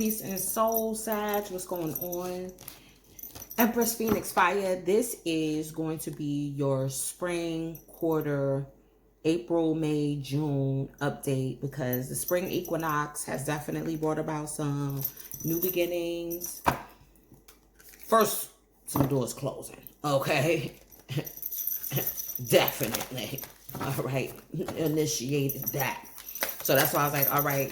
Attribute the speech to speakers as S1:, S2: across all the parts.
S1: peace and soul, Sag. What's going on? Empress Phoenix Fire. This is going to be your spring quarter, April, May, June update, because the spring equinox has definitely brought about some new beginnings. First, some doors closing. Okay. Definitely. All right. Initiated that. So that's why I was like, all right,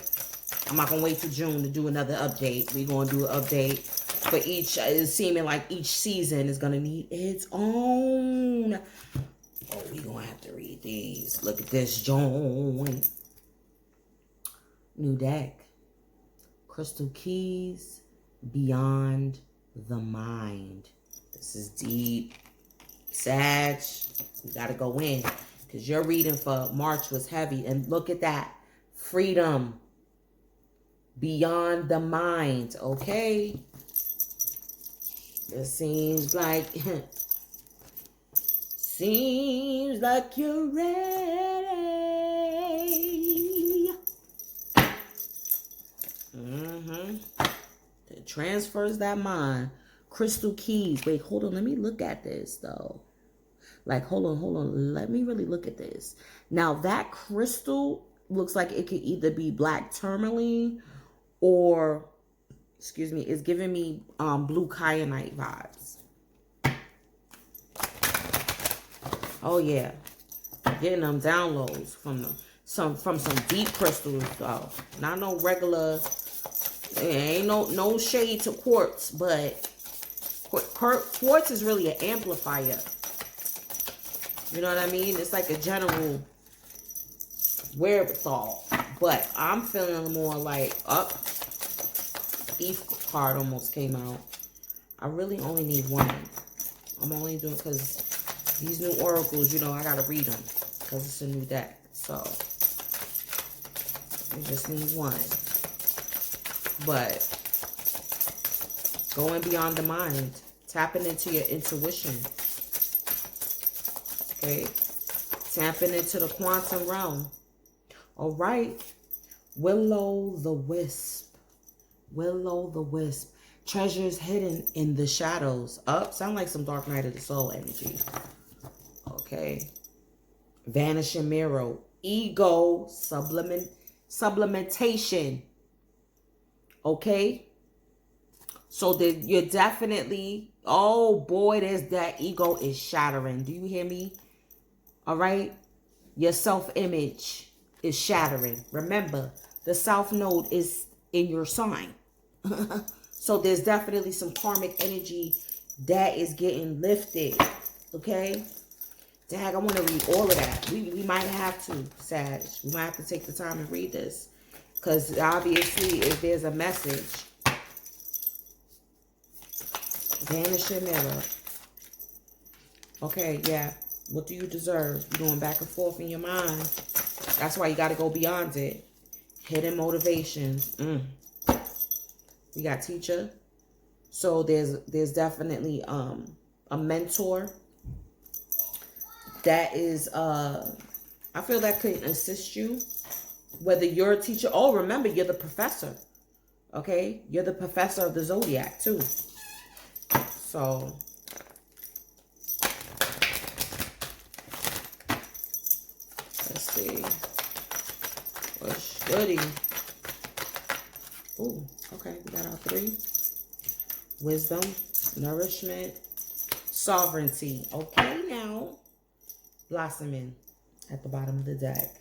S1: I'm not going to wait till June to do another update. We're going to do an update for each. It's seeming like each season is going to need its own. Oh, we're going to have to read these. Look at this joint. New deck. Crystal Keys, Beyond the Mind. This is deep. Sag, you got to go in. Because your reading for March was heavy. And look at that. Freedom. Beyond the mind. Okay. It seems like you're ready. It transfers that mind. Crystal Keys. Wait, hold on. Let me look at this though. Like, hold on. Let me really look at this. Now, that crystal looks like it could either be black tourmaline or, excuse me, it's giving me blue kyanite vibes. Oh, yeah. Getting them downloads from some deep crystals, though. Not no regular, ain't no shade to quartz, but quartz is really an amplifier. You know what I mean? It's like a general wherewithal. But I'm feeling more like Thief card almost came out. I really only need one. I'm only doing because these new oracles, you know, I gotta read them because it's a new deck. So I just need one. But going beyond the mind, tapping into your intuition. Okay, tapping into the quantum realm. All right, Will-o'-the-wisp. Will-o'-the-wisp. Treasures hidden in the shadows. Up, sound like some Dark Night of the Soul energy. Okay. Vanishing mirror. Ego sublimination. Okay. So that you're definitely, oh boy, there's that ego is shattering. Do you hear me? All right. Your self-image is shattering. Remember, the South Node is in your sign. So there's definitely some karmic energy that is getting lifted. Okay. Dag, I want to read all of that. We might have to, Sag. We might have to take the time and read this. Because obviously, if there's a message. Vanishing mirror. Okay, yeah. What do you deserve? You're going back and forth in your mind. That's why you got to go beyond it. Hidden motivations. We got teacher. So there's definitely a mentor that is I feel that could assist you. Whether you're a teacher, oh, remember, you're the professor. Okay? You're the professor of the zodiac too. So let's see. What's goody? Ooh, okay, we got our three. Wisdom, nourishment, sovereignty. Okay, now blossoming at the bottom of the deck.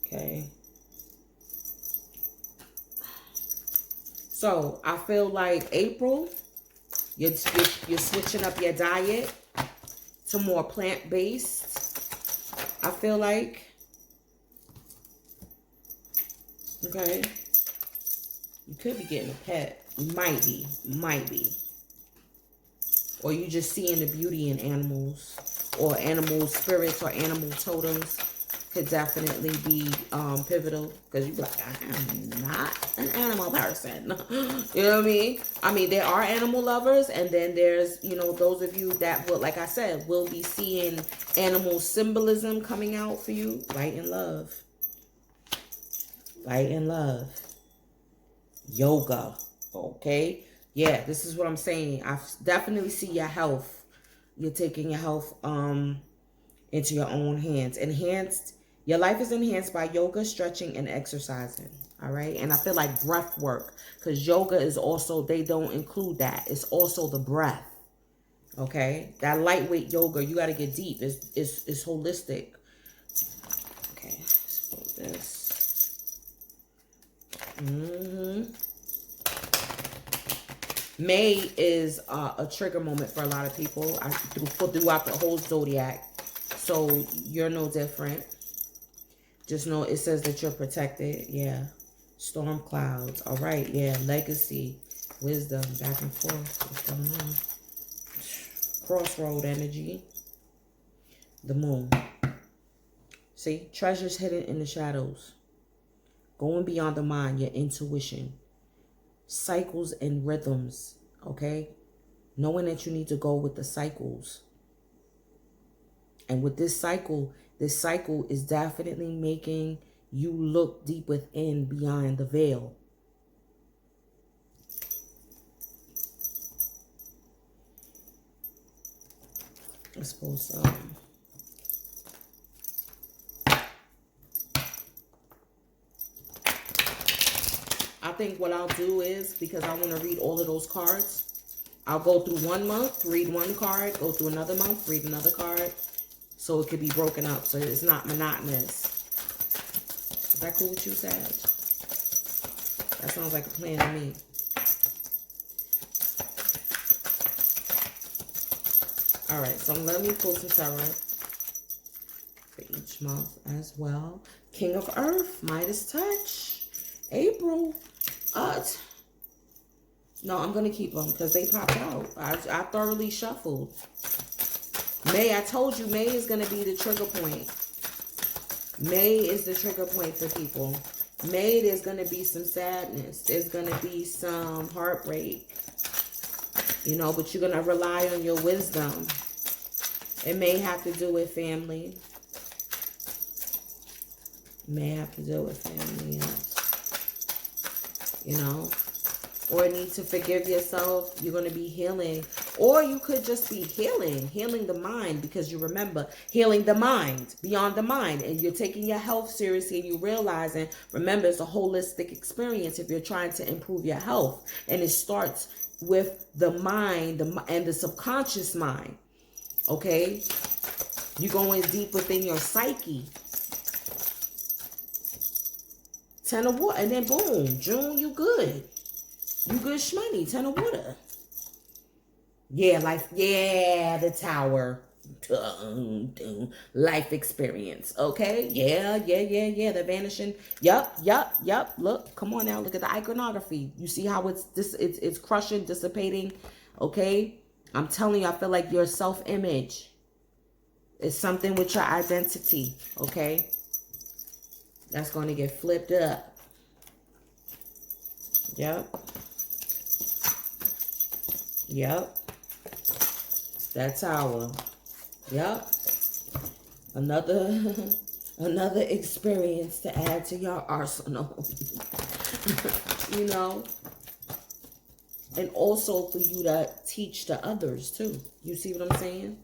S1: Okay. So I feel like April, you're switching up your diet to more plant-based. I feel like. Okay. You could be getting a pet. Might be. Or you just seeing the beauty in animals. Or animal spirits or animal totems could definitely be pivotal. Because you be like, I am not an animal person. You know what I mean? I mean, there are animal lovers. And then there's, you know, those of you that will, like I said, will be seeing animal symbolism coming out for you. Light and love. Light and love. Yoga. Okay. Yeah, this is what I'm saying. I definitely see your health. You're taking your health into your own hands. Your life is enhanced by yoga, stretching, and exercising. All right. And I feel like breath work, because yoga is also, they don't include that. It's also the breath. Okay. That lightweight yoga, you got to get deep. It's holistic. Okay. So this. May is a trigger moment for a lot of people throughout the whole zodiac. So you're no different. Just know it says that you're protected. Yeah. Storm clouds. All right. Yeah. Legacy. Wisdom. Back and forth. What's going on? Crossroad energy. The moon. See? Treasures hidden in the shadows. Going beyond the mind. Your intuition. Cycles and rhythms. Okay? Knowing that you need to go with the cycles. And with this cycle is definitely making you look deep within, beyond the veil. I suppose I think what I'll do is, because I want to read all of those cards, I'll go through 1 month, read one card, go through another month, read another card. So it could be broken up, so it's not monotonous. Is that cool with you, Sag? That sounds like a plan to me. All right, so let me pull some tarot for each month as well. King of Earth, Midas Touch, April. No, I'm going to keep them because they popped out. I thoroughly shuffled. May, I told you, May is going to be the trigger point. May is the trigger point for people. May, there's going to be some sadness. There's going to be some heartbreak. You know, but you're going to rely on your wisdom. It may have to do with family. It may have to do with family, yes. You know, or need to forgive yourself. You're going to be healing. Or you could just be healing the mind, because you remember, healing the mind, beyond the mind. And you're taking your health seriously, and you're realizing, remember, it's a holistic experience if you're trying to improve your health. And it starts with the mind and the subconscious mind. Okay? You're going deep within your psyche. 10 of water. And then boom, June, you good. You good shmoney. 10 of water. Yeah, life. Yeah, the tower. Life experience. Okay. Yeah. The vanishing. Yup. Look, come on now. Look at the iconography. You see how it's crushing, dissipating. Okay. I'm telling you, I feel like your self-image is something with your identity. Okay. That's going to get flipped up. Yep. That tower. Yep. Another experience to add to your arsenal. You know? And also for you to teach to others too. You see what I'm saying?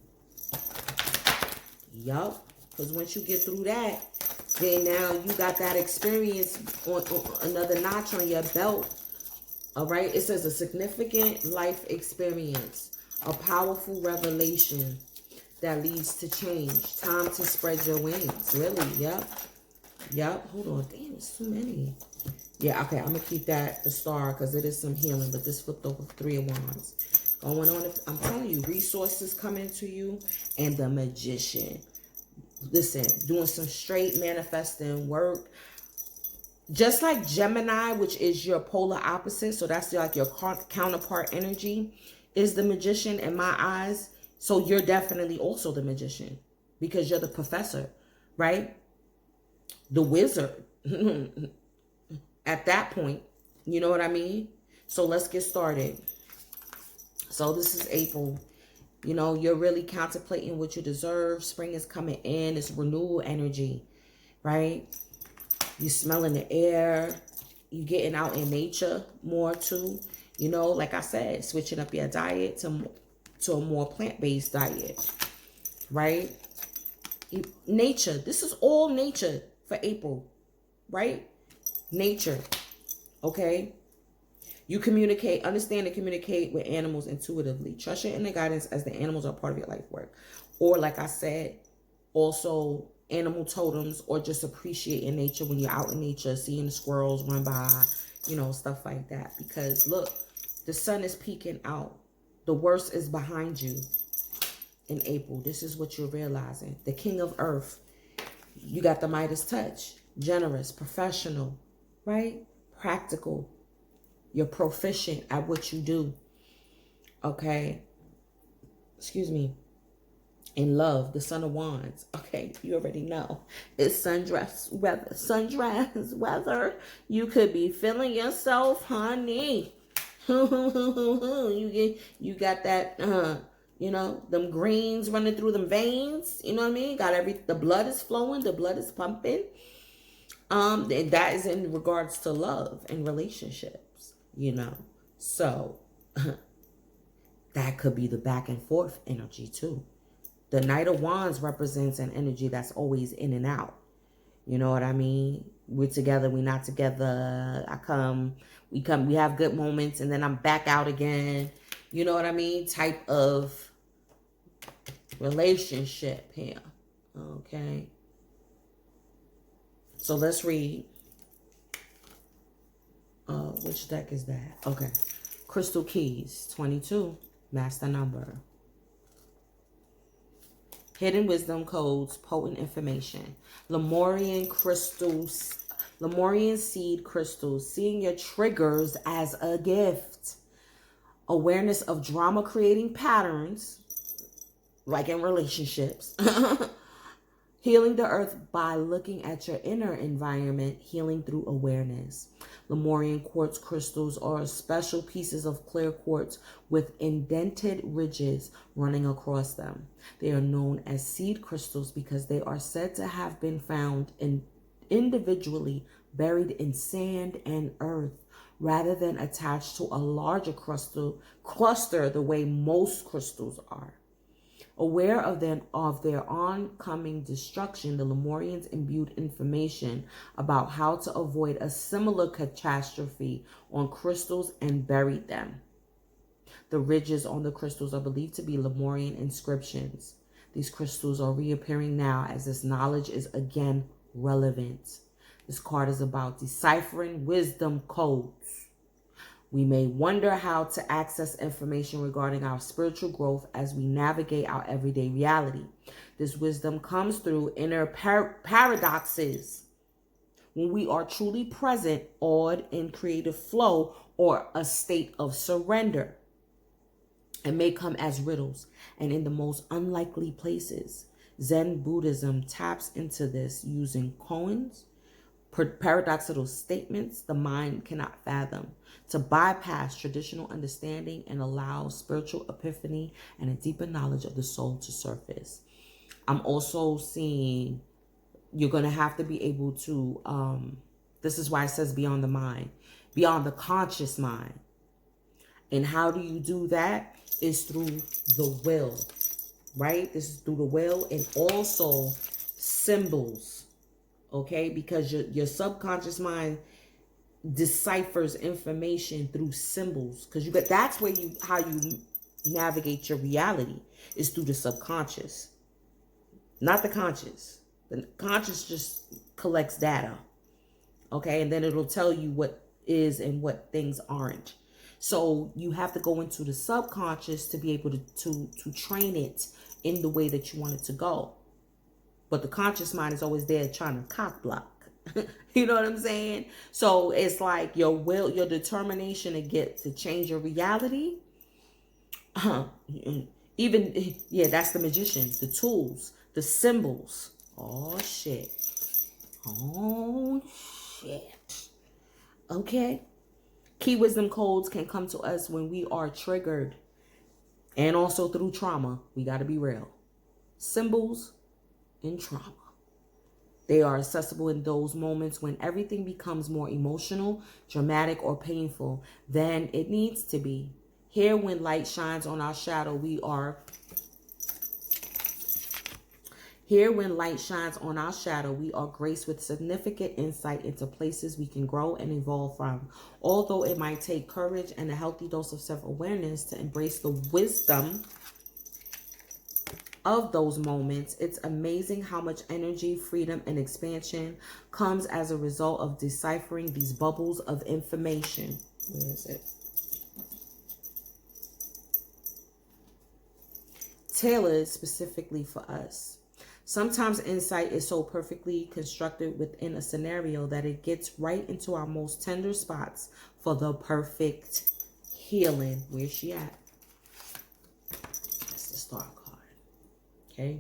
S1: Yup. Because once you get through that, then now you got that experience on another notch on your belt. All right? It says a significant life experience. A powerful revelation that leads to change. Time to spread your wings. Really? Yep. Hold on. Damn, it's too many. Yeah, okay. I'm going to keep that the star because it is some healing. But this flipped over 3 of Wands. Going on. I'm telling you, resources coming to you. And the Magician. Listen, doing some straight manifesting work. Just like Gemini, which is your polar opposite. So that's like your counterpart energy. Is the Magician in my eyes. So you're definitely also the Magician. Because you're the professor. Right? The wizard. At that point. You know what I mean? So let's get started. So this is April. You know, you're really contemplating what you deserve. Spring is coming in. It's renewal energy. Right? You're smelling the air. You getting out in nature more too. You know, like I said, switching up your diet to a more plant-based diet, right? Nature. This is all nature for April, right? Nature, okay? You communicate, understand and communicate with animals intuitively. Trust your inner guidance as the animals are part of your life work. Or like I said, also animal totems, or just appreciating nature when you're out in nature, seeing the squirrels run by, you know, stuff like that. Because look, the sun is peeking out. The worst is behind you in April. This is what you're realizing. The king of earth. You got the Midas touch. Generous, professional, right? Practical. You're proficient at what you do. Okay. Excuse me. In love, the Son of Wands. Okay, you already know. It's sundress weather. Sundress weather. You could be feeling yourself, honey. You got that, you know, them greens running through them veins. You know what I mean? The blood is flowing. The blood is pumping. And that is in regards to love and relationships, you know. So that could be the back and forth energy too. The Knight of Wands represents an energy that's always in and out. You know what I mean? We're together, we're not together. We have good moments, and then I'm back out again. You know what I mean? Type of relationship here. Okay. So let's read. Which deck is that? Okay. Crystal Keys, 22, master number. Hidden wisdom codes, potent information. Lemurian crystals, Lemurian seed crystals. Seeing your triggers as a gift. Awareness of drama creating patterns, like in relationships. Healing the earth by looking at your inner environment, healing through awareness. Lemurian quartz crystals are special pieces of clear quartz with indented ridges running across them. They are known as seed crystals because they are said to have been found individually buried in sand and earth rather than attached to a larger cluster the way most crystals are. Aware of their oncoming destruction, the Lemurians imbued information about how to avoid a similar catastrophe on crystals and buried them. The ridges on the crystals are believed to be Lemurian inscriptions. These crystals are reappearing now as this knowledge is again relevant. This card is about deciphering wisdom codes. We may wonder how to access information regarding our spiritual growth as we navigate our everyday reality. This wisdom comes through inner paradoxes. When we are truly present, awed in creative flow, or a state of surrender. It may come as riddles and in the most unlikely places. Zen Buddhism taps into this using koans, paradoxical statements the mind cannot fathom, to bypass traditional understanding and allow spiritual epiphany and a deeper knowledge of the soul to surface. I'm also seeing you're going to have to be able to, this is why it says beyond the mind, beyond the conscious mind. And how do you do that? Is through the will, right? This is through the will and also symbols, okay? Because your subconscious mind deciphers information through symbols, because that's where how you navigate your reality is through the subconscious, not the conscious. The conscious just collects data, okay, and then it'll tell you what is and what things aren't. So you have to go into the subconscious to be able to train it in the way that you want it to go. But the conscious mind is always there trying to cock block. You know what I'm saying? So it's like your will, your determination to change your reality. Even, yeah, that's the magician, the tools, the symbols. Oh, shit. Oh, shit. Okay. Key wisdom codes can come to us when we are triggered and also through trauma. We got to be real. Symbols and trauma. They are accessible in those moments when everything becomes more emotional, dramatic, or painful than it needs to be. Here, when light shines on our shadow, we are graced with significant insight into places we can grow and evolve from. Although it might take courage and a healthy dose of self-awareness to embrace the wisdom of those moments, it's amazing how much energy, freedom, and expansion comes as a result of deciphering these bubbles of information. Where is it? Tailored specifically for us. Sometimes insight is so perfectly constructed within a scenario that it gets right into our most tender spots for the perfect healing. Where's she at? That's the Star card. Okay.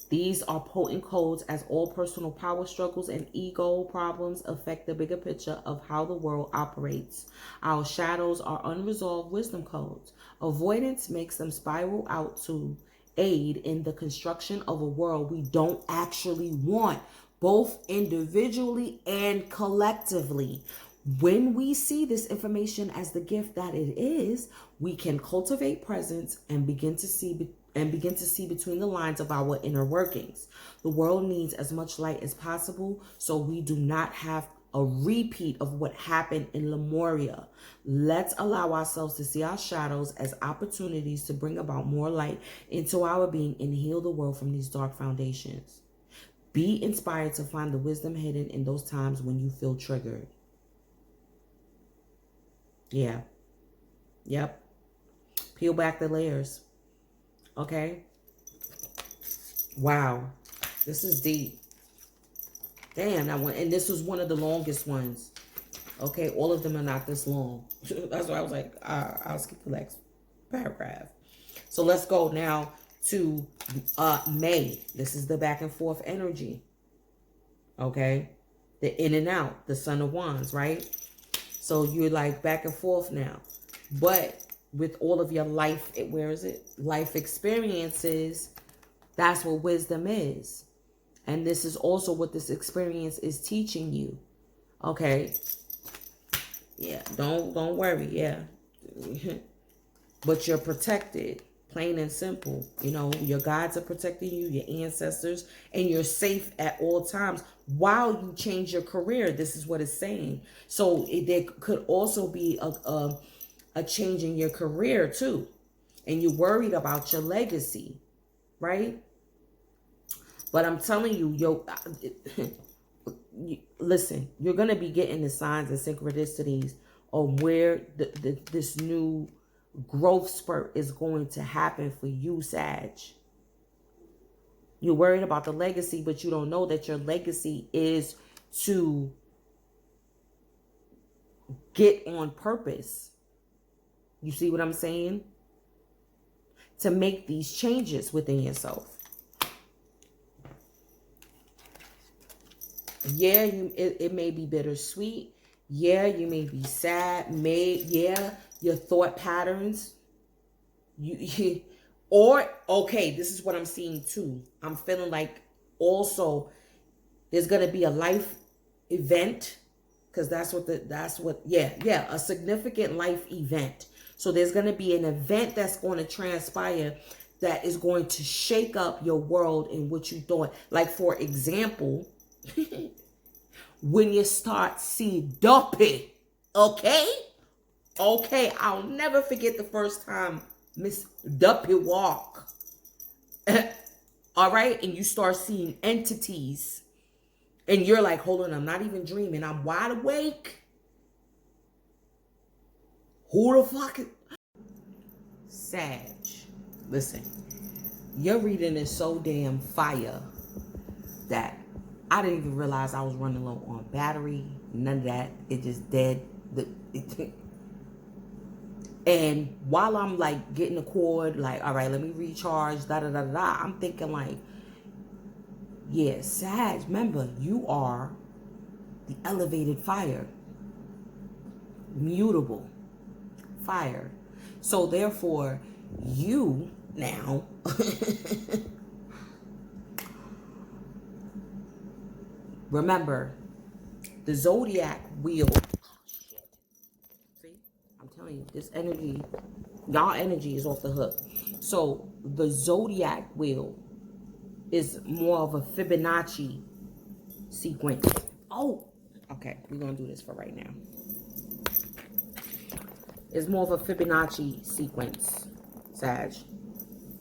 S1: These are potent codes, as all personal power struggles and ego problems affect the bigger picture of how the world operates. Our shadows are unresolved wisdom codes. Avoidance makes them spiral out to aid in the construction of a world we don't actually want, both individually and collectively. When we see this information as the gift that it is, we can cultivate presence and begin to see between the lines of our inner workings. The world needs as much light as possible so we do not have a repeat of what happened in Lemuria. Let's allow ourselves to see our shadows as opportunities to bring about more light into our being and heal the world from these dark foundations. Be inspired to find the wisdom hidden in those times when you feel triggered. Yeah. Yep. Peel back the layers. Okay. Wow. This is deep. Damn, that one. And this was one of the longest ones. Okay. All of them are not this long. That's why I was like, I'll skip the next paragraph. So let's go now to May. This is the back and forth energy. Okay. The in and out. The Son of Wands, right? So you're like back and forth now. But with all of your life, where is it? Life experiences, that's what wisdom is. And this is also what this experience is teaching you. Okay. Yeah, don't worry. Yeah. But you're protected, plain and simple. You know, your guides are protecting you, your ancestors, and you're safe at all times while you change your career. This is what it's saying. So there could also be a change in your career too. And you're worried about your legacy, right? But I'm telling you, listen, you're going to be getting the signs and synchronicities of where this new growth spurt is going to happen for you, Sag. You're worried about the legacy, but you don't know that your legacy is to get on purpose. You see what I'm saying? To make these changes within yourself. Yeah, it may be bittersweet. Yeah, you may be sad. Yeah, your thought patterns. Okay, this is what I'm seeing too. I'm feeling like also there's gonna be a life event, because a significant life event. So there's gonna be an event that's going to transpire that is going to shake up your world in what you thought. Like, for example, when you start seeing Duppy, okay, I'll never forget the first time Miss Duppy walk. All right, and you start seeing entities, and you're like, hold on, I'm not even dreaming, I'm wide awake. Who the fuck is Sag? Listen, your reading is so damn fire that I didn't even realize I was running low on battery. None of that. It just dead. And while I'm like getting the cord, like, all right, let me recharge, I'm thinking like, yeah, Sag, remember, you are the elevated fire. Mutable fire. So therefore, you now Remember, the zodiac wheel. Oh, shit. See, I'm telling you, this energy, y'all energy is off the hook. So the zodiac wheel is more of a Fibonacci sequence. Oh, okay, we're gonna do this for right now. It's more of a Fibonacci sequence, Sag.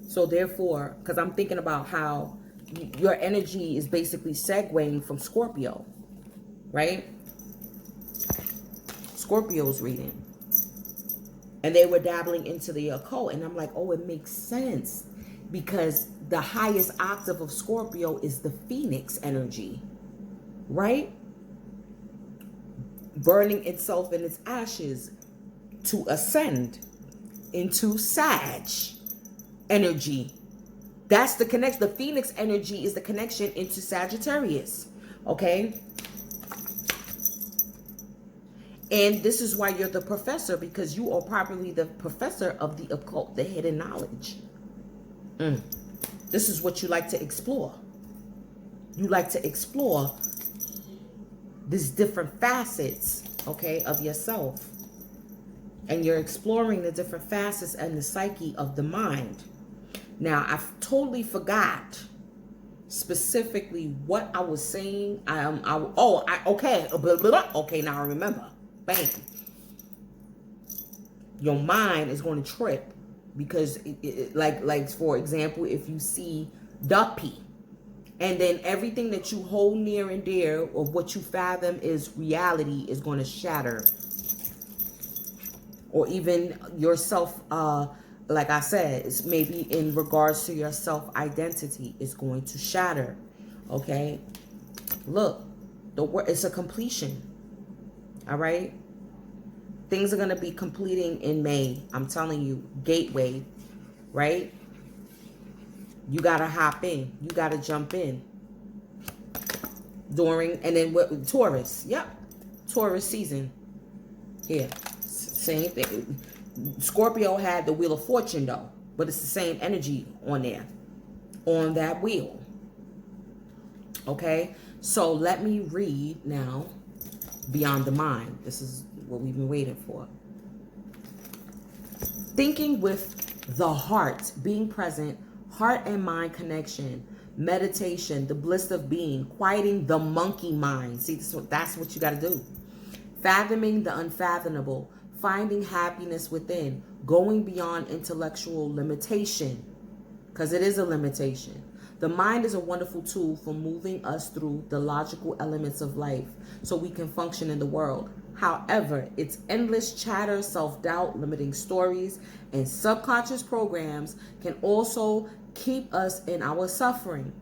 S1: So therefore, because I'm thinking about how your energy is basically segueing from Scorpio, right? Scorpio's reading. And they were dabbling into the occult. And I'm like, oh, it makes sense. Because the highest octave of Scorpio is the Phoenix energy, right? Burning itself in its ashes to ascend into Sag energy. That's the connection. The Phoenix energy is the connection into Sagittarius. Okay? And this is why you're the professor, because you are probably the professor of the occult, the hidden knowledge. This is what you like to explore. You like to explore these different facets, okay, of yourself. And you're exploring the different facets and the psyche of the mind. Now, I totally forgot specifically what I was saying. Okay, now I remember. Bam. Your mind is going to trip because, like for example, if you see duck pee, and then everything that you hold near and dear of what you fathom is reality is going to shatter. Or even yourself, like I said, it's maybe in regards to your self-identity is going to shatter. Okay? Look, it's a completion. All right? Things are going to be completing in May. I'm telling you, gateway, right? You got to hop in. You got to jump in. And then what? Taurus. Yep. Taurus season. Here. Same thing. Scorpio had the Wheel of Fortune, though. But it's the same energy on there. On that wheel. Okay? So let me read now Beyond the Mind. This is what we've been waiting for. Thinking with the heart, being present, heart and mind connection, meditation, the bliss of being, quieting the monkey mind. See, that's what you got to do. Fathoming the unfathomable, finding happiness within, going beyond intellectual limitation, because it is a limitation. The mind is a wonderful tool for moving us through the logical elements of life so we can function in the world. However, its endless chatter, self-doubt, limiting stories, and subconscious programs can also keep us in our suffering.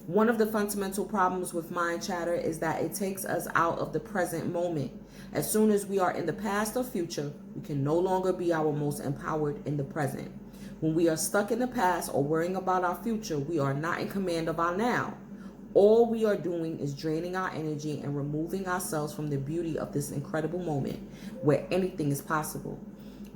S1: One of the fundamental problems with mind chatter is that it takes us out of the present moment. As soon as we are in the past or future, we can no longer be our most empowered in the present. When we are stuck in the past or worrying about our future, we are not in command of our now. All we are doing is draining our energy and removing ourselves from the beauty of this incredible moment where anything is possible.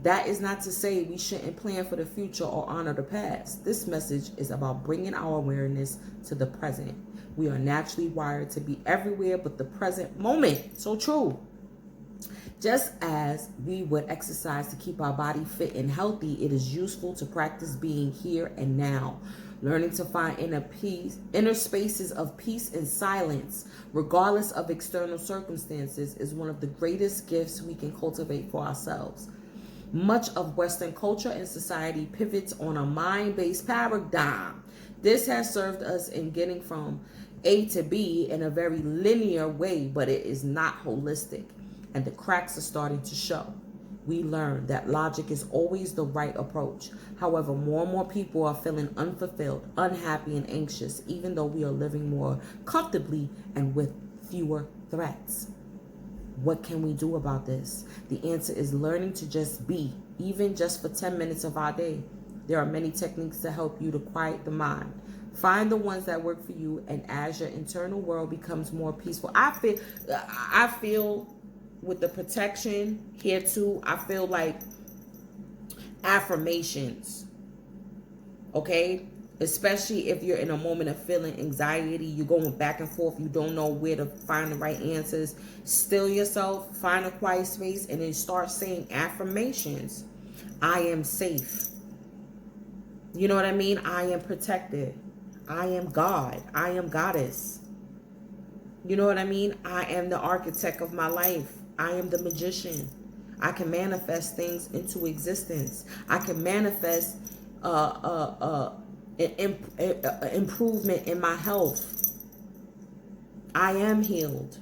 S1: That is not to say we shouldn't plan for the future or honor the past. This message is about bringing our awareness to the present. We are naturally wired to be everywhere but the present moment. So true. Just as we would exercise to keep our body fit and healthy, it is useful to practice being here and now. Learning to find inner spaces of peace and silence, regardless of external circumstances, is one of the greatest gifts we can cultivate for ourselves. Much of Western culture and society pivots on a mind-based paradigm. This has served us in getting from A to B in a very linear way, but it is not holistic, and the cracks are starting to show. We learn that logic is always the right approach. However, more and more people are feeling unfulfilled, unhappy, and anxious, even though we are living more comfortably and with fewer threats. What can we do about this? The answer is learning to just be, even just for 10 minutes of our day. There are many techniques to help you to quiet the mind. Find the ones that work for you, and as your internal world becomes more peaceful. I feel with the protection here too, I feel like affirmations, okay? Especially if you're in a moment of feeling anxiety, you're going back and forth, you don't know where to find the right answers. Still yourself, find a quiet space, and then start saying affirmations. I am safe. You know what I mean? I am protected. I am God. I am goddess. You know what I mean? I am the architect of my life. I am the magician. I can manifest things into existence. I can manifest improvement in my health. I am healed.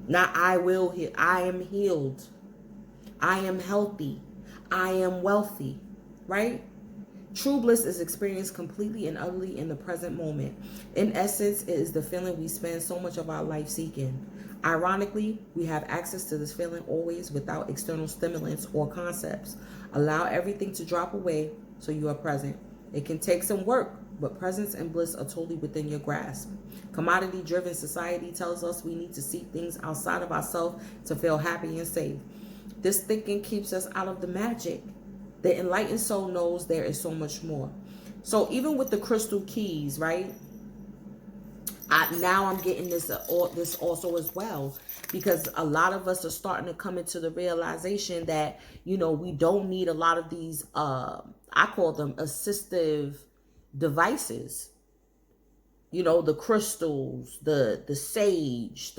S1: Not I will heal. I am healed. I am healthy. I am wealthy. Right? True bliss is experienced completely and utterly in the present moment. In essence, it is the feeling we spend so much of our life seeking. Ironically, we have access to this feeling always without external stimulants or concepts. Allow everything to drop away so you are present. It can take some work, but presence and bliss are totally within your grasp. Commodity-driven society tells us we need to seek things outside of ourselves to feel happy and safe. This thinking keeps us out of the magic. The enlightened soul knows there is so much more. So even with the crystal keys, right? Now I'm getting this also as well, because a lot of us are starting to come into the realization that, you know, we don't need a lot of these, I call them assistive devices. You know, the crystals, the sage,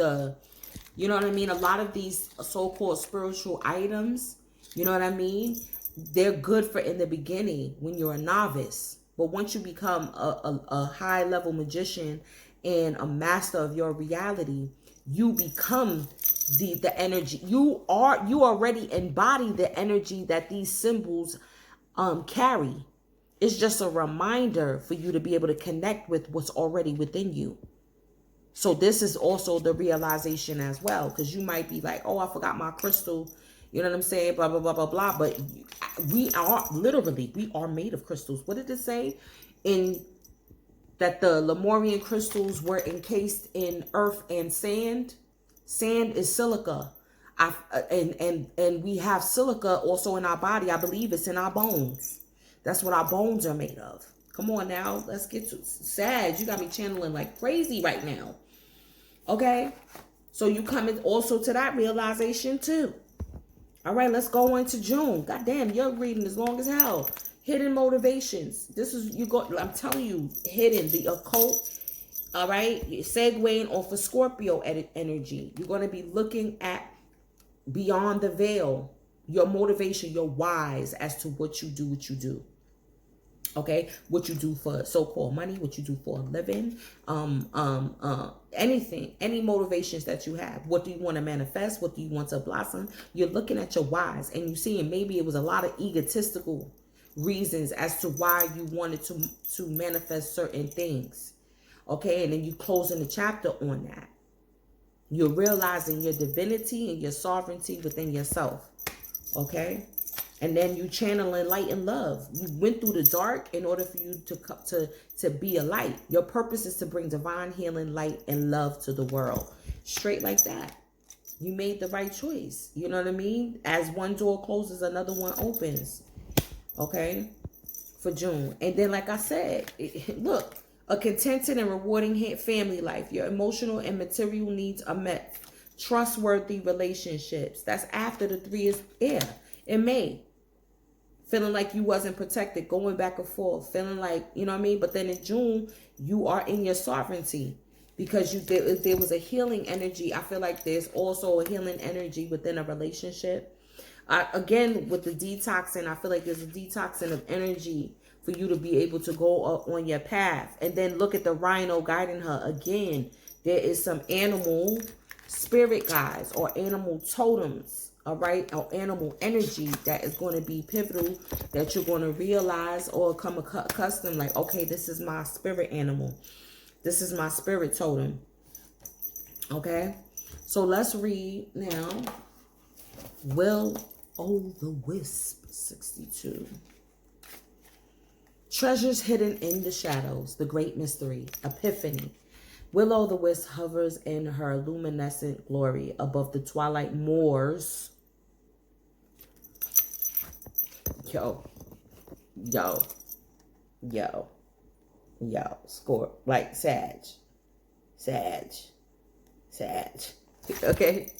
S1: you know what I mean? A lot of these so-called spiritual items, you know what I mean? They're good for in the beginning when you're a novice. But once you become a high-level magician and a master of your reality, you become the energy. You already embody the energy that these symbols carry. It's just a reminder for you to be able to connect with what's already within you. So this is also the realization as well, because you might be like, oh, I forgot my crystal. You know what I'm saying? Blah, blah, blah, blah, blah. But we are made of crystals. What did it say? That the Lemurian crystals were encased in earth and sand. Sand is silica. And we have silica also in our body. I believe it's in our bones. That's what our bones are made of. Come on now. Let's get to Sag. You got me channeling like crazy right now. Okay? So you coming also to that realization too. All right, let's go into June. God damn, you're reading as long as hell. Hidden motivations. This is, I'm telling you, hidden, the occult. All right? You're segueing off of Scorpio energy. You're going to be looking at beyond the veil. Your motivation, your whys as to what you do. Okay, what you do for so-called money, what you do for a living, anything, any motivations that you have. What do you want to manifest? What do you want to blossom? You're looking at your whys, and you're seeing maybe it was a lot of egotistical reasons as to why you wanted to manifest certain things. Okay, and then you closing the chapter on that. You're realizing your divinity and your sovereignty within yourself. Okay. And then you channeling light and love. You went through the dark in order for you to be a light. Your purpose is to bring divine healing, light, and love to the world. Straight like that. You made the right choice. You know what I mean? As one door closes, another one opens. Okay? For June. And then, like I said, look, a contented and rewarding family life. Your emotional and material needs are met. Trustworthy relationships. That's after the 3 is air. In May, feeling like you wasn't protected, going back and forth, feeling like, you know what I mean? But then in June, you are in your sovereignty because there was a healing energy. I feel like there's also a healing energy within a relationship. Again, with the detoxing, I feel like there's a detoxing of energy for you to be able to go up on your path. And then look at the rhino guiding her. Again, there is some animal spirit guides or animal totems. All right, or animal energy that is going to be pivotal, that you're going to realize or come accustomed, like, okay, this is my spirit animal. This is my spirit totem. Okay, so let's read now. Will-o'-the-wisp 62. Treasures hidden in the shadows, the great mystery, epiphany. Will-o'-the-wisp hovers in her luminescent glory above the twilight moors. Yo, Yo, yo, yo. Score. Like Sag. Sag. Sag. Okay?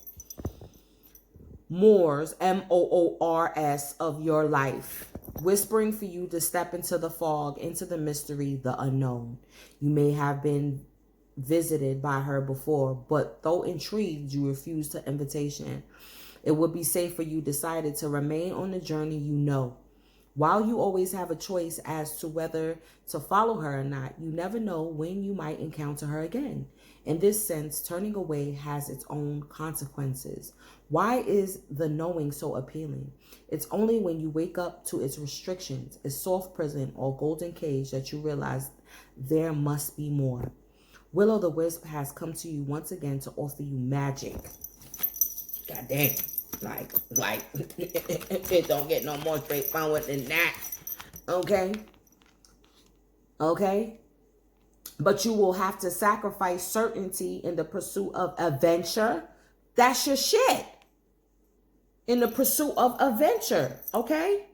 S1: Moors, Moors, of your life. Whispering for you to step into the fog, into the mystery, the unknown. You may have been visited by her before, but though intrigued, you refused the invitation. It would be safe for you decided to remain on the journey you know. While you always have a choice as to whether to follow her or not, you never know when you might encounter her again. In this sense, turning away has its own consequences. Why is the knowing so appealing? It's only when you wake up to its restrictions, its soft prison or golden cage, that you realize there must be more. Will-o'-the-wisp has come to you once again to offer you magic. God damn. Like, it don't get no more straightforward than that. Okay? Okay? But you will have to sacrifice certainty in the pursuit of adventure. That's your shit. In the pursuit of adventure. Okay?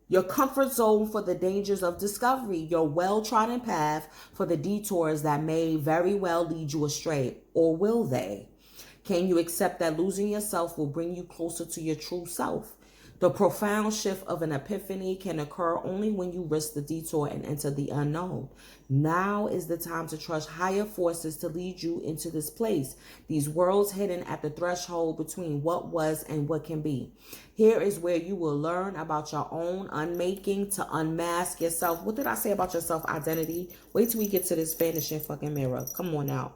S1: Your comfort zone for the dangers of discovery. Your well-trodden path for the detours that may very well lead you astray. Or will they? Can you accept that losing yourself will bring you closer to your true self? The profound shift of an epiphany can occur only when you risk the detour and enter the unknown. Now is the time to trust higher forces to lead you into this place, these worlds hidden at the threshold between what was and what can be. Here is where you will learn about your own unmaking to unmask yourself. What did I say about your self-identity? Wait till we get to this vanishing fucking mirror. Come on now.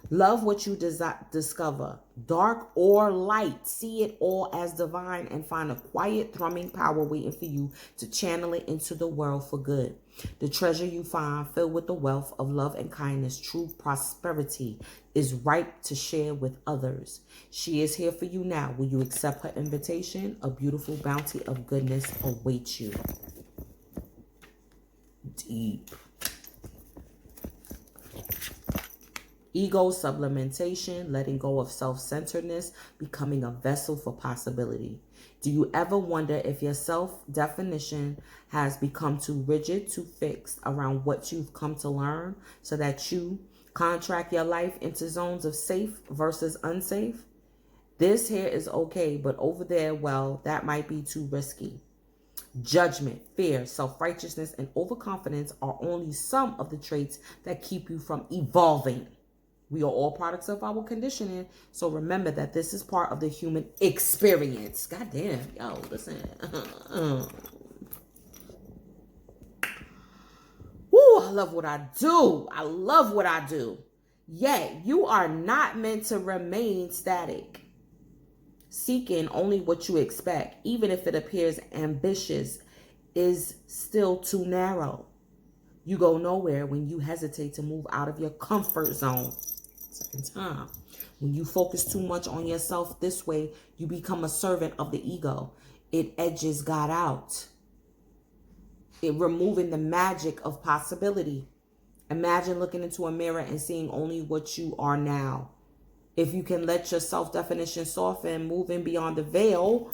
S1: Love what you discover, dark or light. See it all as divine and find a quiet, thrumming power waiting for you to channel it into the world for good. The treasure you find, filled with the wealth of love and kindness, true prosperity, is ripe to share with others. She is here for you now. Will you accept her invitation? A beautiful bounty of goodness awaits you. Deep. Ego sublimination, letting go of self-centeredness, becoming a vessel for possibility. Do you ever wonder if your self-definition has become too rigid, too fixed around what you've come to learn, so that you contract your life into zones of safe versus unsafe? This here is okay, but over there, well, that might be too risky. Judgment, fear, self-righteousness, and overconfidence are only some of the traits that keep you from evolving. We are all products of our conditioning. So remember that this is part of the human experience. God damn, yo, listen. Woo, I love what I do. I love what I do. Yet, you are not meant to remain static, seeking only what you expect, even if it appears ambitious, is still too narrow. You go nowhere when you hesitate to move out of your comfort zone. Second time. When you focus too much on yourself this way, you become a servant of the ego. It edges God out. It removing the magic of possibility. Imagine looking into a mirror and seeing only what you are now. If you can let your self-definition soften, moving beyond the veil,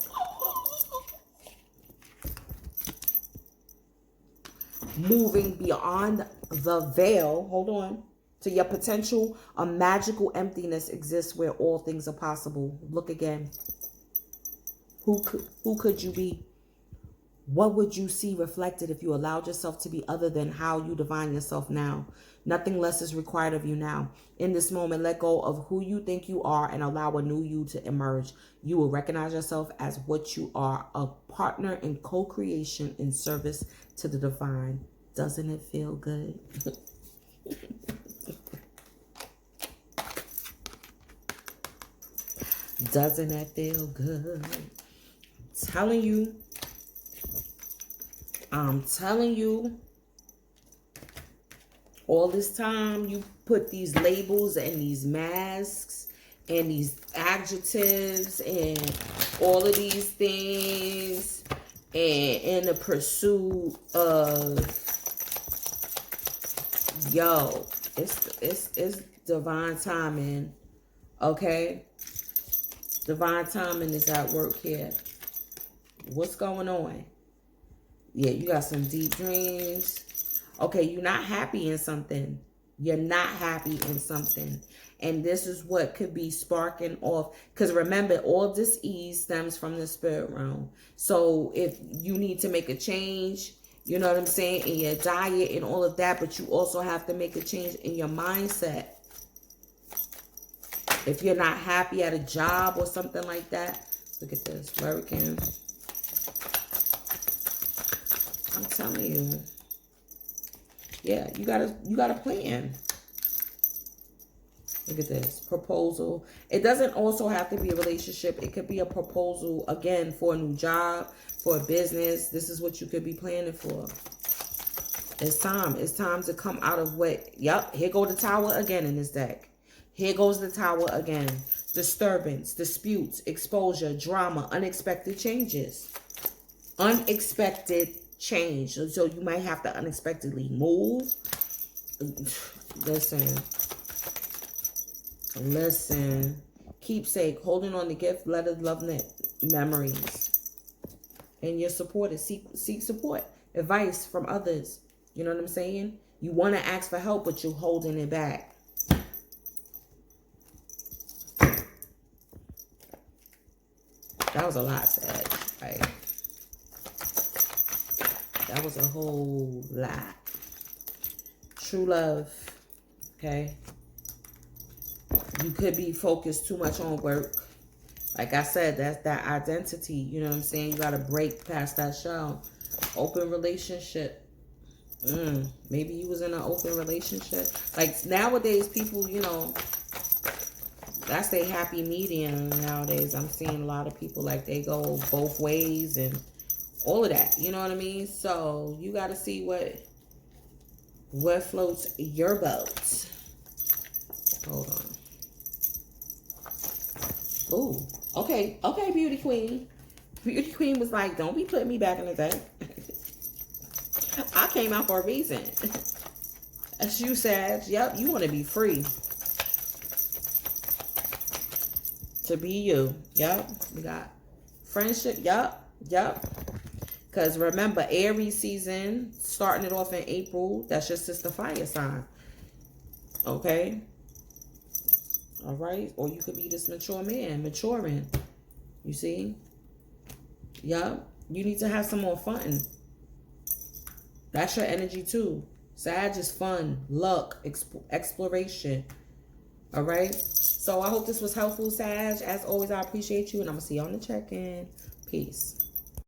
S1: hold on, to your potential, a magical emptiness exists where all things are possible. Look again. Who could you be? What would you see reflected if you allowed yourself to be other than how you define yourself now? Nothing less is required of you now. In this moment, let go of who you think you are and allow a new you to emerge. You will recognize yourself as what you are, a partner in co-creation in service to the divine. Doesn't it feel good? Doesn't that feel good? I'm telling you, all this time you put these labels and these masks and these adjectives and all of these things, and in the pursuit of, yo, it's divine timing, okay? Divine timing is at work here. What's going on? Yeah, you got some deep dreams. Okay, you're not happy in something. You're not happy in something. And this is what could be sparking off. Because remember, all dis-ease stems from the spirit realm. So if you need to make a change, you know what I'm saying, in your diet and all of that, but you also have to make a change in your mindset. If you're not happy at a job or something like that, look at this, Hurricane. I'm telling you. Yeah, you got a plan. Look at this. Proposal. It doesn't also have to be a relationship. It could be a proposal, again, for a new job, for a business. This is what you could be planning for. It's time. It's time to come out of what... Yep, here go the Tower again in this deck. Here goes the Tower again. Disturbance, disputes, exposure, drama, unexpected changes. Unexpected change. So you might have to unexpectedly move. Listen. Keepsake, holding on to gift, letters, love, memories. And you're supported. Seek support. Advice from others. You know what I'm saying? You want to ask for help, but you're holding it back. That was a lot, Sag. Right? That was a whole lot. True love. Okay? You could be focused too much on work. Like I said, that's that identity. You know what I'm saying? You got to break past that shell. Open relationship. Maybe you was in an open relationship. Like nowadays, people, you know, that's their happy medium nowadays. I'm seeing a lot of people like they go both ways and all of that. You know what I mean? So you got to see what floats your boat. Hold on. Ooh, okay, Beauty Queen. Beauty Queen was like, don't be putting me back in the deck. I came out for a reason. As you said, yep, you want to be free. To be you. Yep, we got friendship. Yep. Because remember, Aries season, starting it off in April, that's your sister fire sign. Okay? All right? Or you could be this mature man, maturing. You see? Yup. You need to have some more fun. That's your energy too. Sag is fun, luck, exploration. All right? So I hope this was helpful, Sag. As always, I appreciate you. And I'm going to see you on the check-in. Peace.